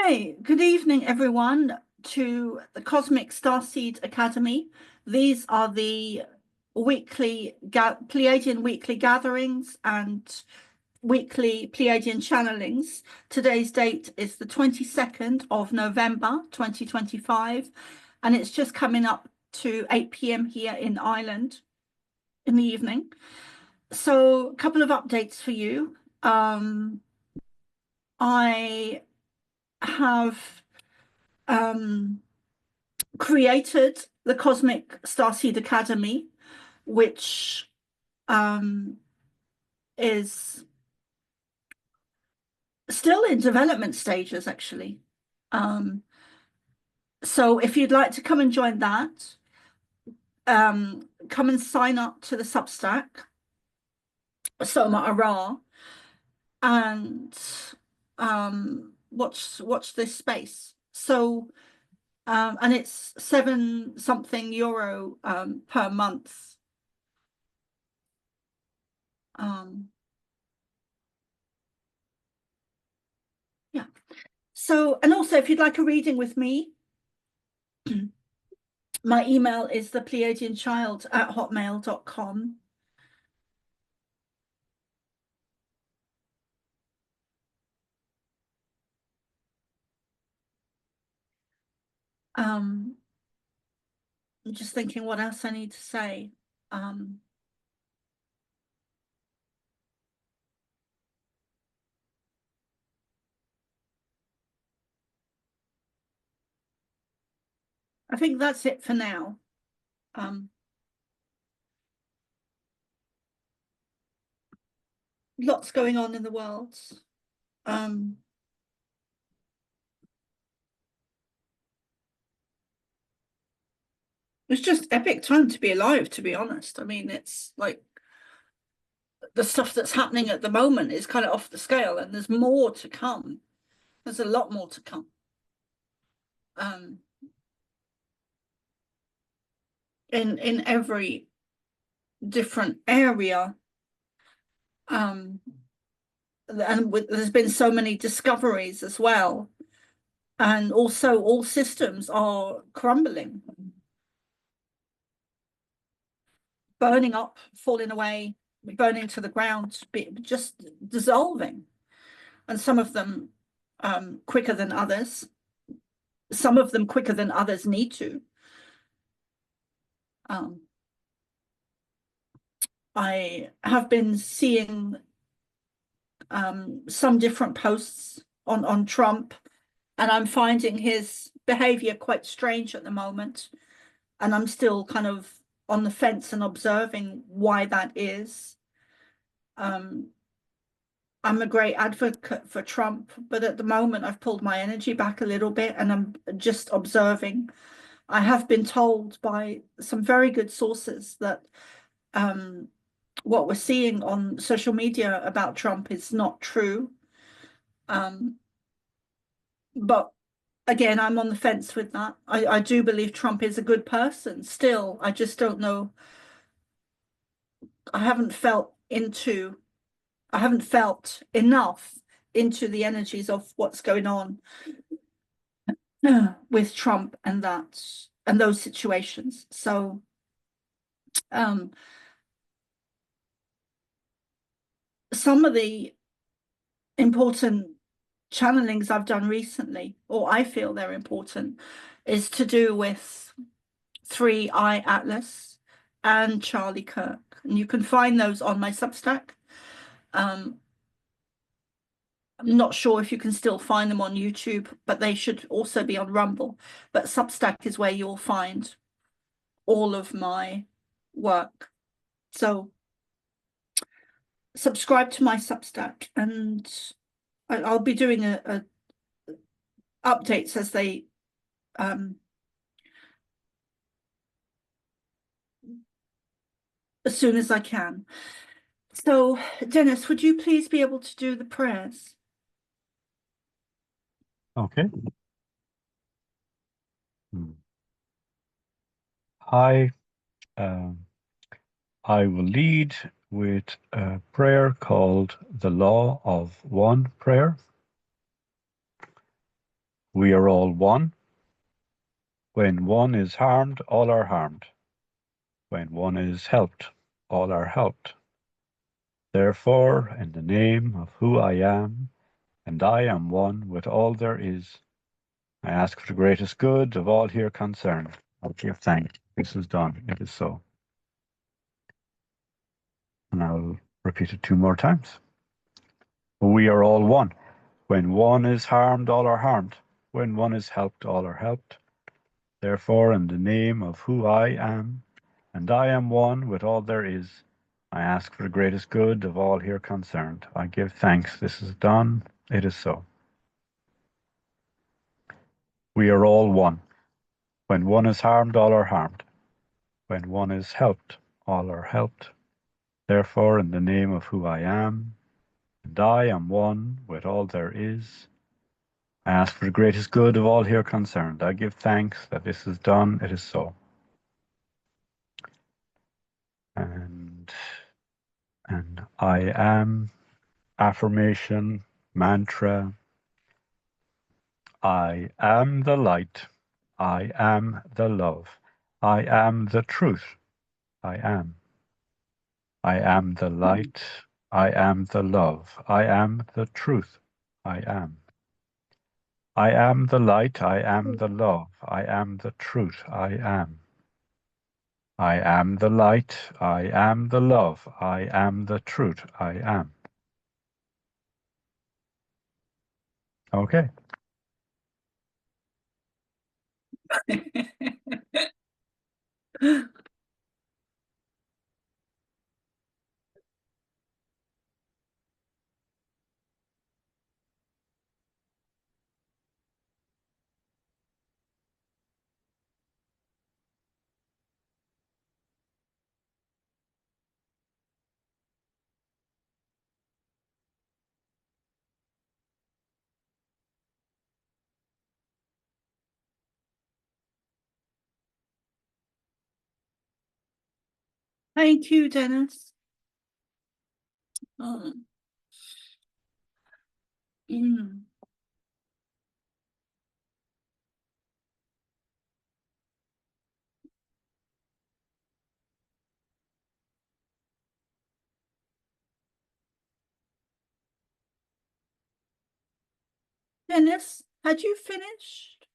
Hey, good evening, everyone, to the Cosmic Starseed Academy. These are the Pleiadian weekly gatherings and weekly Pleiadian channelings. Today's date is the 22nd of November, 2025, and it's just coming up to 8 p.m. here in Ireland in the evening. So, a couple of updates for you. I have created the Cosmic Starseed Academy, which is still in development stages, actually. So if you'd like to come and join that, come and sign up to the Substack, Soma Ara, and watch this space. So and it's 7 something euro per month. Yeah. So, and also if you'd like a reading with me, my email is thepleiadianchild@hotmail.com. I'm just thinking what else I need to say. I think that's it for now. Lots going on in the world. It's just epic time to be alive, to be honest. I mean, it's like the stuff that's happening at the moment is kind of off the scale, and there's more to come. There's a lot more to come. In every different area. And there's been so many discoveries as well. And also all systems are crumbling, burning up, falling away, burning to the ground, just dissolving. And some of them quicker than others. Some of them quicker than others need to. I have been seeing some different posts on Trump, and I'm finding his behavior quite strange at the moment. And I'm still kind of on the fence and observing why that is. I'm a great advocate for Trump, but at the moment I've pulled my energy back a little bit and I'm just observing. I have been told by some very good sources that what we're seeing on social media about Trump is not true. But again, I'm on the fence with that. I do believe Trump is a good person still. I just don't know. I haven't felt enough into the energies of what's going on with Trump and those situations. So some of the important channelings I've done recently, or I feel they're important, is to do with 3i Atlas and Charlie Kirk. And you can find those on my Substack. I'm not sure if you can still find them on YouTube, but they should also be on Rumble. But Substack is where you'll find all of my work. So subscribe to my Substack, and I'll be doing a updates as they as soon as I can. So, Dennis, would you please be able to do the prayers? Okay. Hi. I will lead with a prayer called the Law of One prayer. We are all one. When one is harmed, all are harmed. When one is helped, all are helped. Therefore, in the name of who I am, and I am one with all there is, I ask for the greatest good of all here concerned. I give thanks. This is done. It is so. And I'll repeat it 2 more times. We are all one. When one is harmed, all are harmed. When one is helped, all are helped. Therefore, in the name of who I am, and I am one with all there is, I ask for the greatest good of all here concerned. I give thanks. This is done. It is so. We are all one. When one is harmed, all are harmed. When one is helped, all are helped. Therefore, in the name of who I am, and I am one with all there is, I ask for the greatest good of all here concerned. I give thanks that this is done. It is so. And I am affirmation mantra. I am the light. I am the love. I am the truth. I am. I am the light. I am the love. I am the truth. I am. I am the light. I am the love. I am the truth. I am. I am the light. I am the love. I am the truth. I am. Okay. Thank you, Dennis. Oh. Mm. Dennis, had you finished?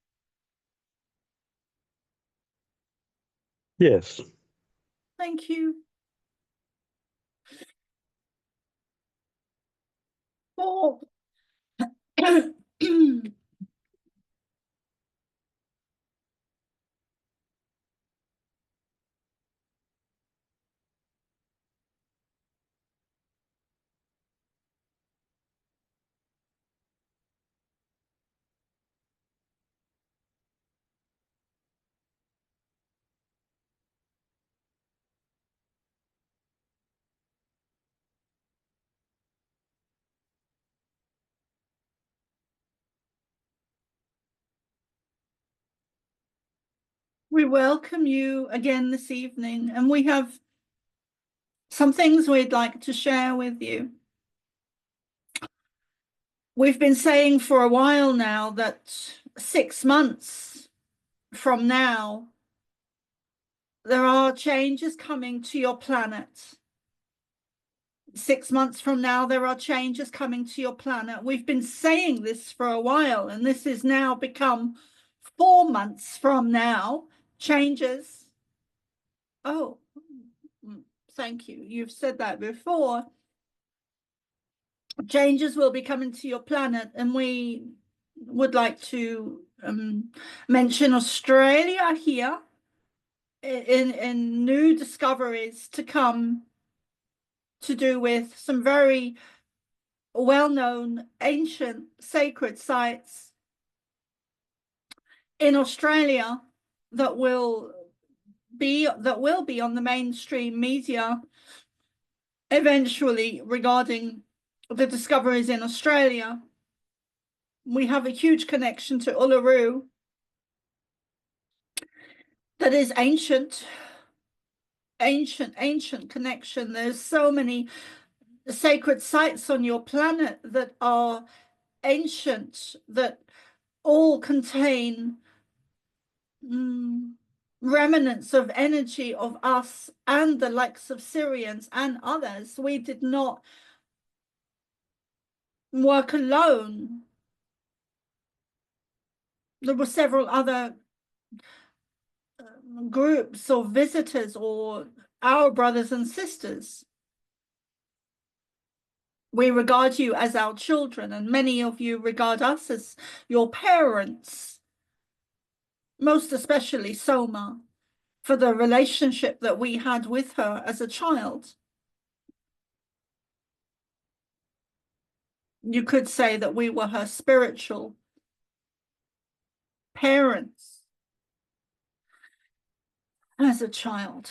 Yes. Thank you. Oh. We welcome you again this evening, and we have some things we'd like to share with you. We've been saying for a while now that 6 months from now, there are changes coming to your planet. 6 months from now, there are changes coming to your planet. We've been saying this for a while, and this has now become 4 months from now, changes. Oh, thank you. You've said that before. Changes will be coming to your planet, and we would like to mention Australia here in new discoveries to come to do with some very well-known ancient sacred sites in Australia that will be on the mainstream media eventually regarding the discoveries in Australia. We have a huge connection to Uluru that is ancient connection. There's so many sacred sites on your planet that are ancient, that all contain remnants of energy of us and the likes of Syrians and others. We did not work alone. There were several other groups or visitors or our brothers and sisters. We regard you as our children, and many of you regard us as your parents, most especially Soma, for the relationship that we had with her as a child. You could say that we were her spiritual parents as a child.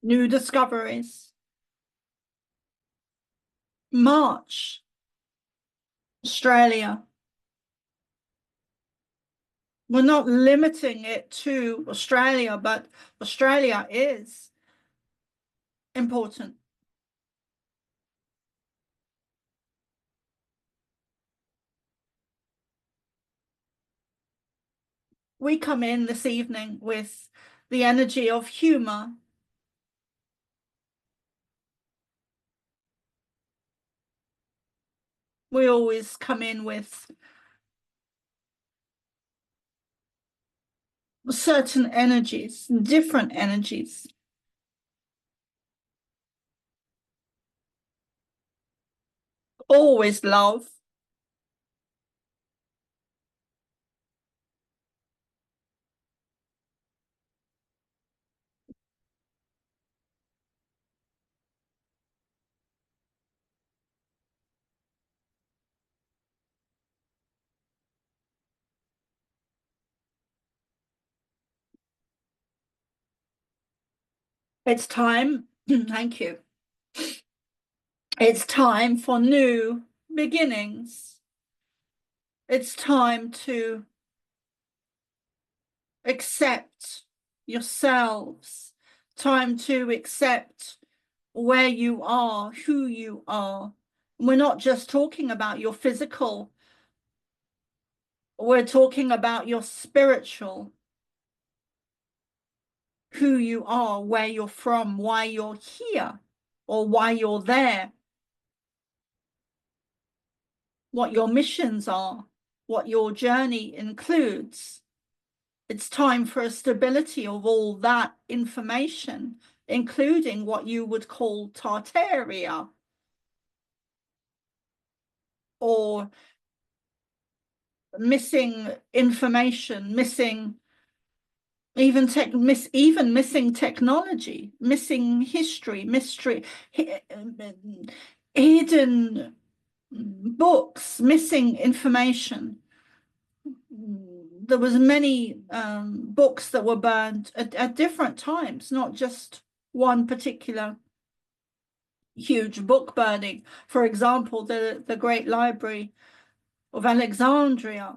New discoveries. March, Australia. We're not limiting it to Australia, but Australia is important. We come in this evening with the energy of humor. We always come in with certain energies, different energies. Always love. It's time. Thank you. It's time for new beginnings. It's time to accept yourselves, time to accept where you are, who you are. We're not just talking about your physical, we're talking about your spiritual, who you are, where you're from, why you're here, or why you're there, what your missions are, what your journey includes. It's time for a stability of all that information, including what you would call Tartaria, or missing information, missing even missing technology, missing history, hidden books, missing information. There was many books that were burned at different times, not just one particular huge book burning. For example, the Great Library of Alexandria.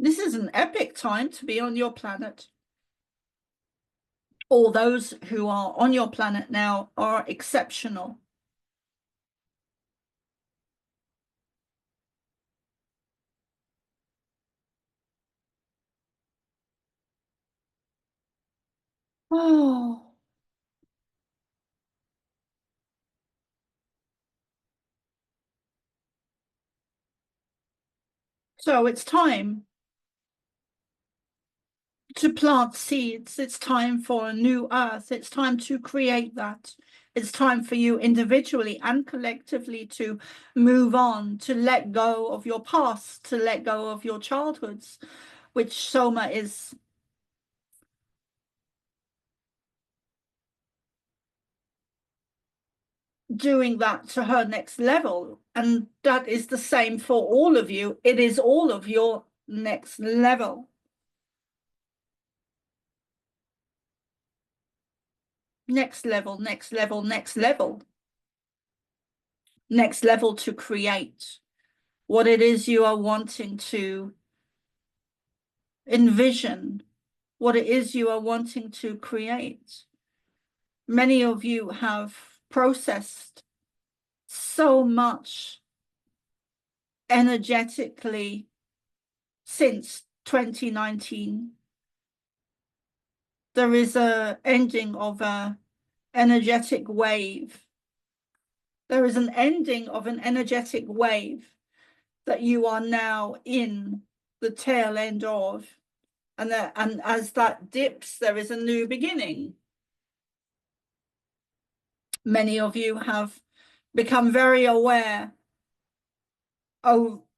This is an epic time to be on your planet. All those who are on your planet now are exceptional. Oh, so it's time to plant seeds. It's time for a new earth. It's time to create that. It's time for you individually and collectively to move on, to let go of your past, to let go of your childhoods, which Soma is doing that to her next level. And that is the same for all of you. It is all of your next level. Next level, next level, next level. Next level to create what it is you are wanting to envision, what it is you are wanting to create. Many of you have processed so much energetically since 2019. There is an ending of an energetic wave. There is an ending of an energetic wave that you are now in the tail end of. And as that dips, there is a new beginning. Many of you have become very aware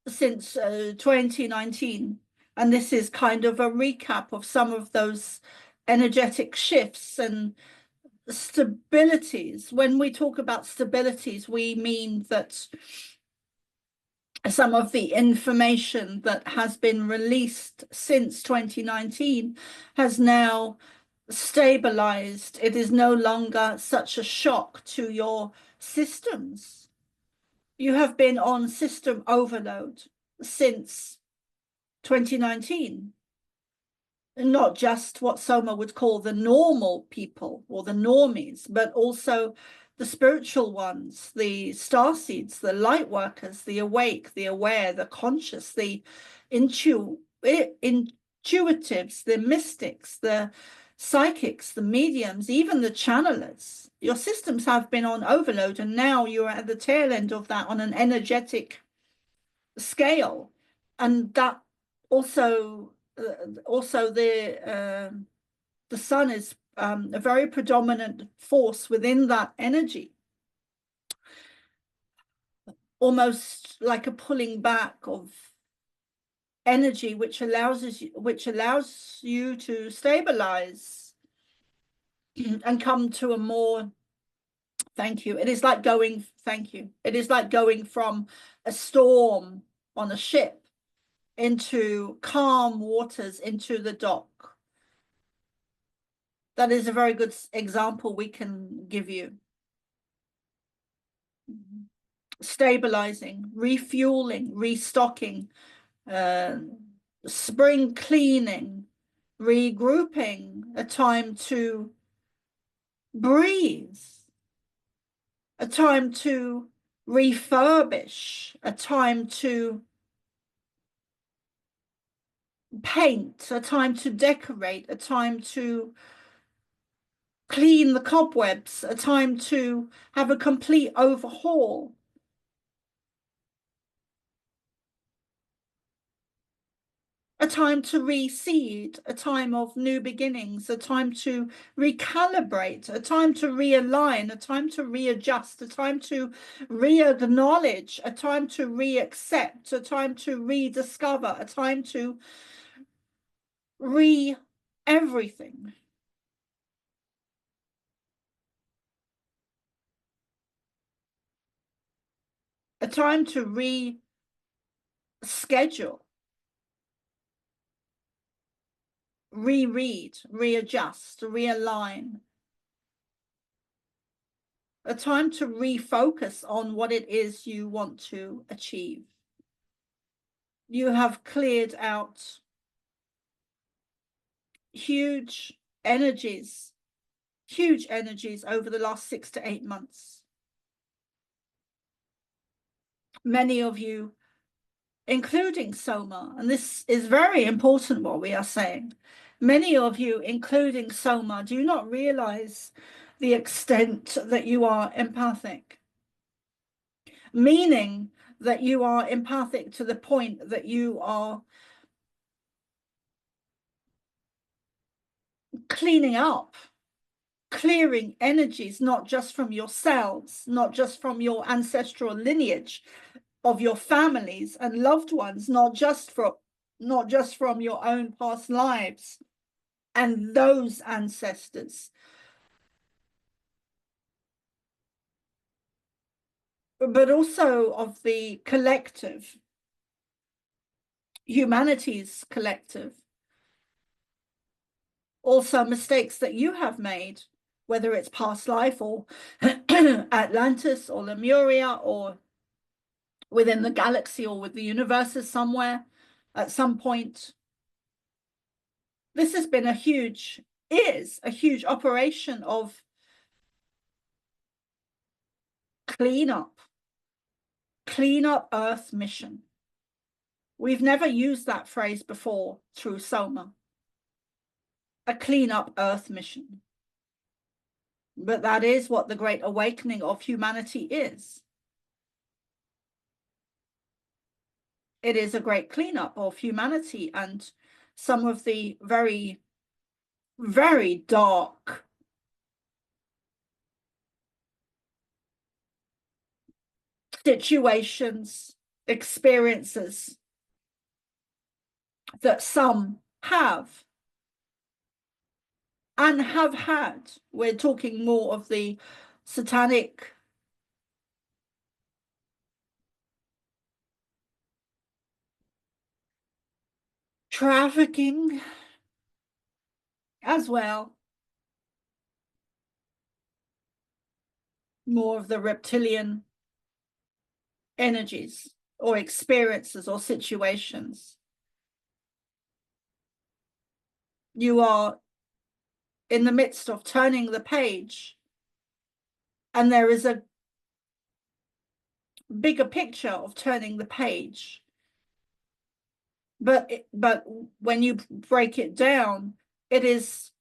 since 2019. And this is kind of a recap of some of those energetic shifts and stabilities. When we talk about stabilities, we mean that some of the information that has been released since 2019 has now stabilized. It is no longer such a shock to your systems. You have been on system overload since 2019. Not just what Soma would call the normal people or the normies, but also the spiritual ones, the starseeds, the light workers, the awake, the aware, the conscious, the intuitives, the mystics, the psychics, the mediums, even the channelers. Your systems have been on overload, and now you're at the tail end of that on an energetic scale. And that also the sun is a very predominant force within that energy, almost like a pulling back of energy, which allows you to stabilize and come to a more thank you. It is like going from a storm on a ship into calm waters, into the dock. That is a very good example we can give you. Stabilizing, refueling, restocking, spring cleaning, regrouping, a time to breathe, a time to refurbish, a time to paint, a time to decorate, a time to clean the cobwebs, a time to have a complete overhaul. A time to reseed, a time of new beginnings, a time to recalibrate, a time to realign, a time to readjust, a time to re-acknowledge, a time to re-accept, a time to rediscover, a time to everything. A time to reschedule, reread, readjust, realign. A time to refocus on what it is you want to achieve. You have cleared out huge energies over the last 6 to 8 months. Many of you, including Soma, and this is very important what we are saying, many of you, including Soma, do not realize the extent that you are empathic, meaning that you are empathic to the point that you are cleaning up, clearing energies, not just from yourselves, not just from your ancestral lineage of your families and loved ones, not just from your own past lives and those ancestors, but also of the collective, humanity's collective. Also mistakes that you have made, whether it's past life or Atlantis or Lemuria or within the galaxy or with the universes somewhere at some point. This has been is a huge operation of clean up Earth mission. We've never used that phrase before through Soma. A clean up Earth mission. But that is what the Great Awakening of humanity is. It is a great cleanup of humanity and some of the very, very dark situations, experiences that some have and have had. We're talking more of the satanic trafficking as well. More of the reptilian energies or experiences or situations. You are in the midst of turning the page, and there is a bigger picture of turning the page. But when you break it down, it is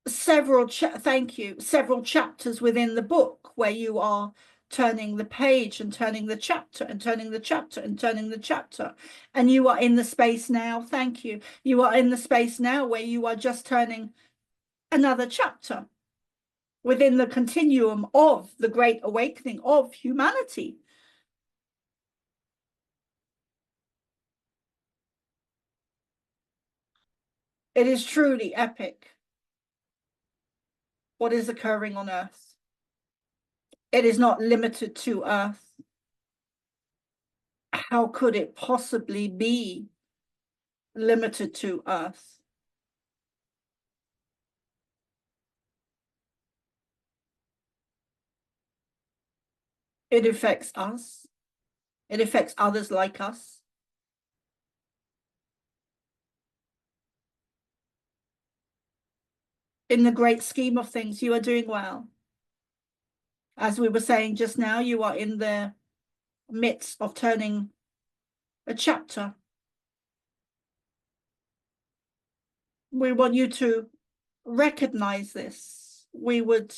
several chapters within the book where you are turning the page and turning the chapter and turning the chapter and turning the chapter, and you are in the space now. You are in the space now where you are just turning another chapter within the continuum of the Great Awakening of humanity. It is truly epic what is occurring on Earth. It is not limited to Earth. How could it possibly be limited to Earth? It affects us. It affects others like us. In the great scheme of things, you are doing well. As we were saying just now, you are in the midst of turning a chapter. We want you to recognize this. We would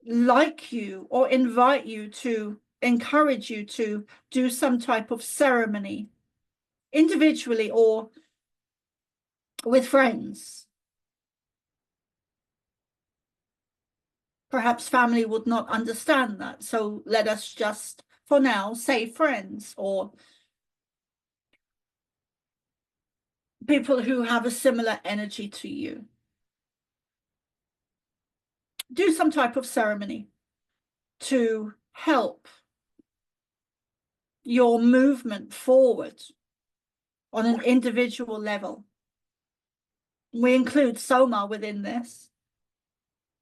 like you or invite you to encourage you to do some type of ceremony, individually or with friends. Perhaps family would not understand that, so let us just, for now, say friends or people who have a similar energy to you. Do some type of ceremony to help your movement forward on an individual level. We include Soma within this.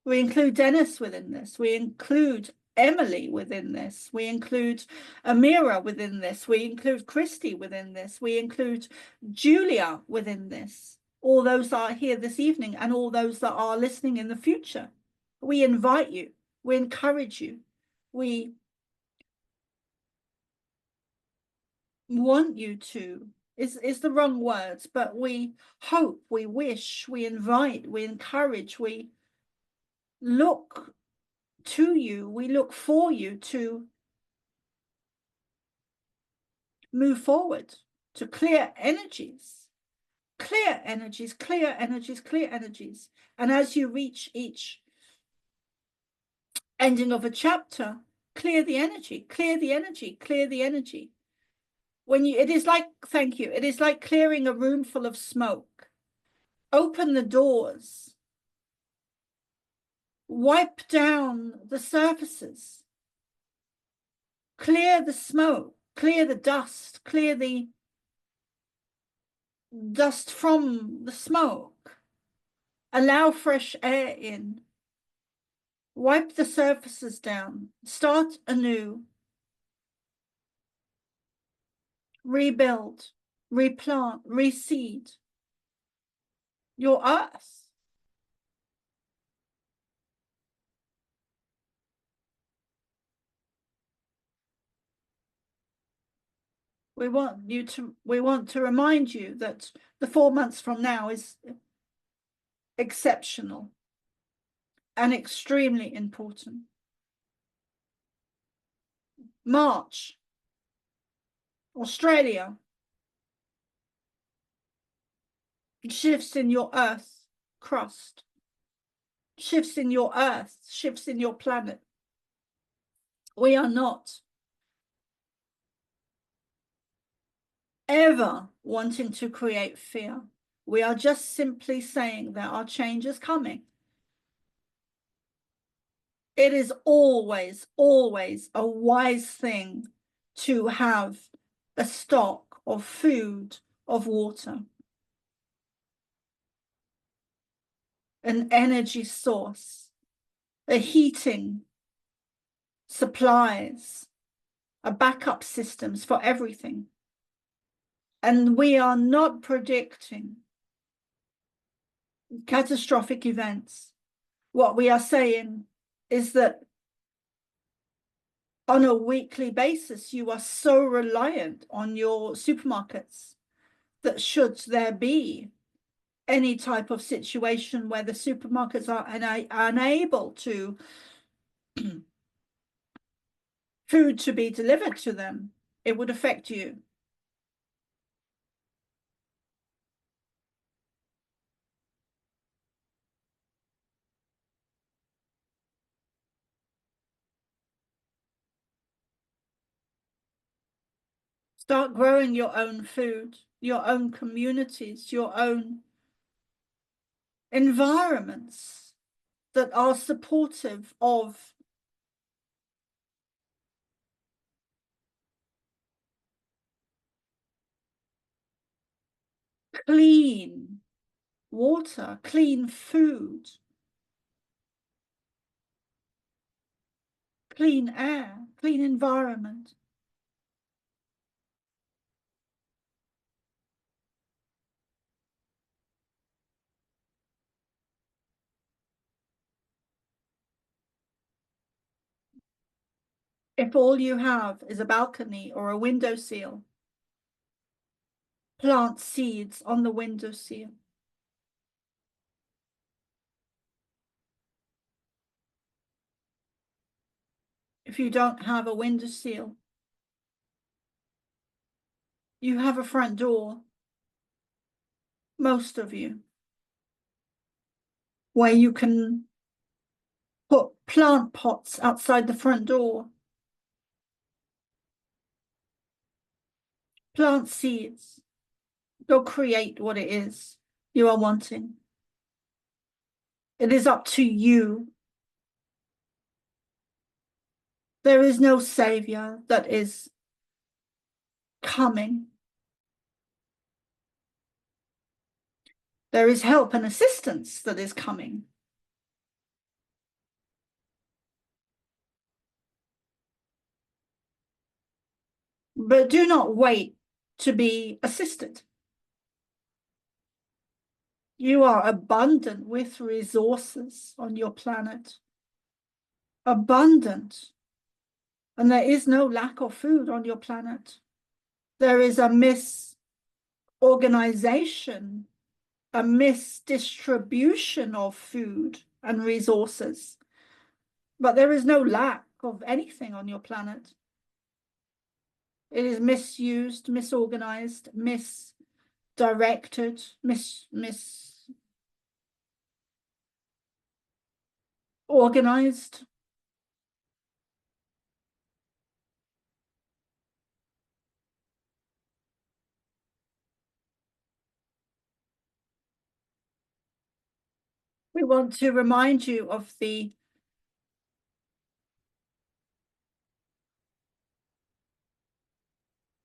We include Dennis within this. We include Emily within this. We include Amira within this. We include Christy within this. We include Julia within this. All those that are here this evening and all those that are listening in the future. We invite you. We encourage you. We want you to, is the wrong words, but we hope, we wish, we invite, we encourage, we look to you, we look for you to move forward, to clear energies, clear energies, clear energies, clear energies. And as you reach each ending of a chapter, clear the energy, clear the energy, clear the energy. When you, it is like, thank you, it is like clearing a room full of smoke. Open the doors. Wipe down the surfaces, clear the smoke, clear the dust, clear the dust from the smoke, allow fresh air in, Wipe the surfaces down. Start anew. Rebuild, replant, reseed your earth. We want to remind you that the 4 months from now is exceptional and extremely important. March, Australia, shifts in your earth crust, shifts in your earth, shifts in your planet. We are not ever wanting to create fear. We are just simply saying there are changes coming. It is always, always a wise thing to have a stock of food, of water, an energy source, a heating, supplies, a backup systems for everything. And we are not predicting catastrophic events. What we are saying is that on a weekly basis, you are so reliant on your supermarkets that should there be any type of situation where the supermarkets are unable to food to be delivered to them, it would affect you. Start growing your own food, your own communities, your own environments that are supportive of clean water, clean food, clean air, clean environment. If all you have is a balcony or a windowsill, plant seeds on the windowsill. If you don't have a windowsill, you have a front door, most of you, where you can put plant pots outside the front door. Plant seeds. Go create what it is you are wanting. It is up to you. There is no savior that is coming. There is help and assistance that is coming. But do not wait to be assisted. You are abundant with resources on your planet. Abundant. And there is no lack of food on your planet. There is a misorganization, a misdistribution of food and resources. But there is no lack of anything on your planet. It is misused, misorganized, misdirected, misorganized. We want to remind you of the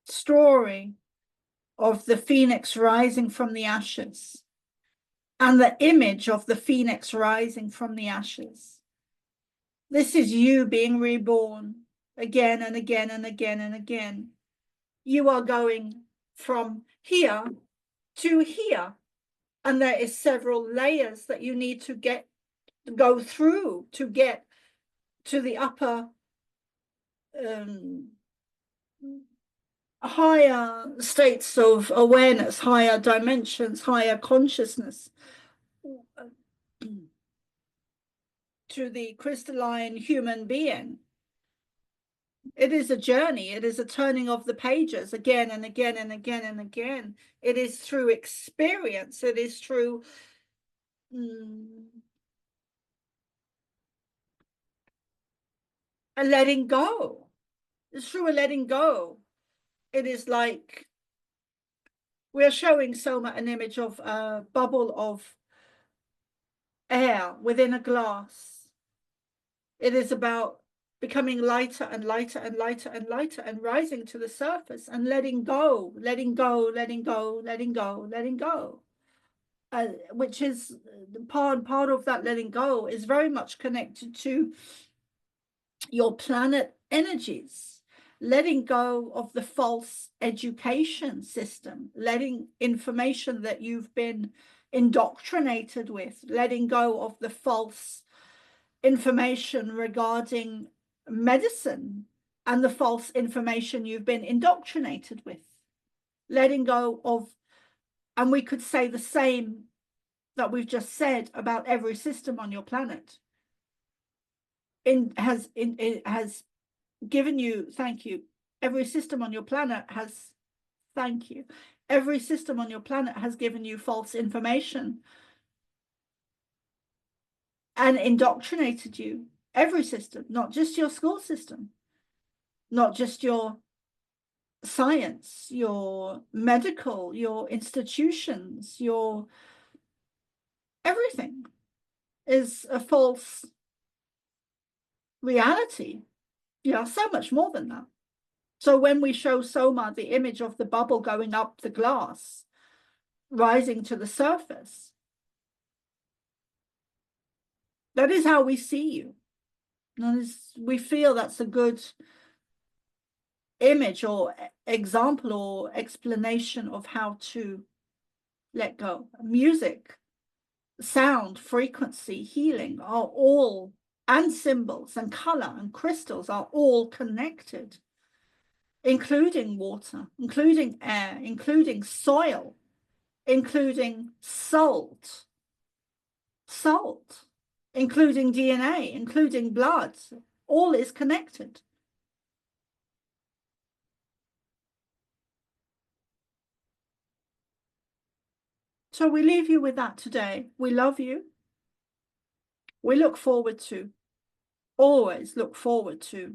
story of the phoenix rising from the ashes and the image of the phoenix rising from the ashes. This is you being reborn again and again and again and again. You are going from here to here. And there is several layers that you need to go through to get to the upper higher states of awareness, higher dimensions, higher consciousness, to the crystalline human being. It is a journey. It is a turning of the pages again and again and again and again. It is through experience. It is through a letting go. It's through a letting go. It is like we're showing Soma an image of a bubble of air within a glass. It is about becoming lighter and lighter and lighter and lighter and rising to the surface and letting go, letting go, letting go, letting go, letting go. Which is part of that letting go is very much connected to your planet energies, letting go of the false education system, letting information that you've been indoctrinated with, letting go of the false information regarding medicine and the false information you've been indoctrinated with, letting go of, and we could say the same that we've just said about every system on your planet. It has given you, thank you. Every system on your planet has, thank you. Every system on your planet has given you false information and indoctrinated you. Every system, not just your school system, not just your science, your medical, your institutions, your everything is a false reality. Yeah, so much more than that. So when we show Soma the image of the bubble going up the glass, rising to the surface, that is how we see you. We feel that's a good image or example or explanation of how to let go. Music, sound, frequency, healing are all, and symbols and color and crystals are all connected, including water, including air, including soil, including salt, including DNA, including blood. All is connected. So we leave you with that today. We love you. We look forward to, always look forward to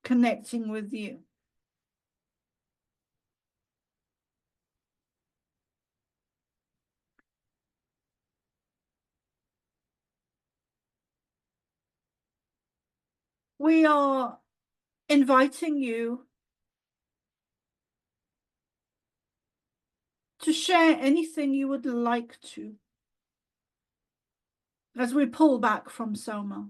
connecting with you. We are inviting you to share anything you would like to as we pull back from Soma.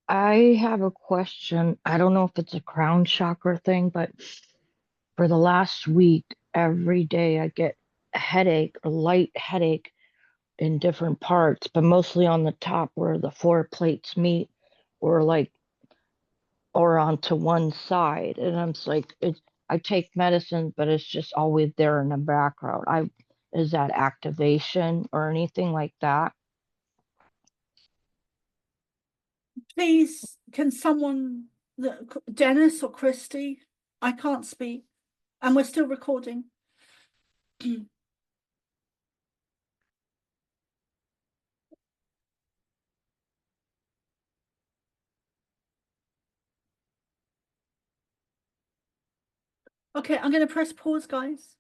I have a question. I don't know if it's a crown chakra thing, but for the last week, every day I get a headache, a light headache in different parts, but mostly on the top where the four plates meet, or like, or onto one side. And I'm just like, I take medicine, but it's just always there in the background. Is that activation or anything like that? Please, can someone, Dennis or Christy, I can't speak, and we're still recording. Okay, I'm going to press pause, guys.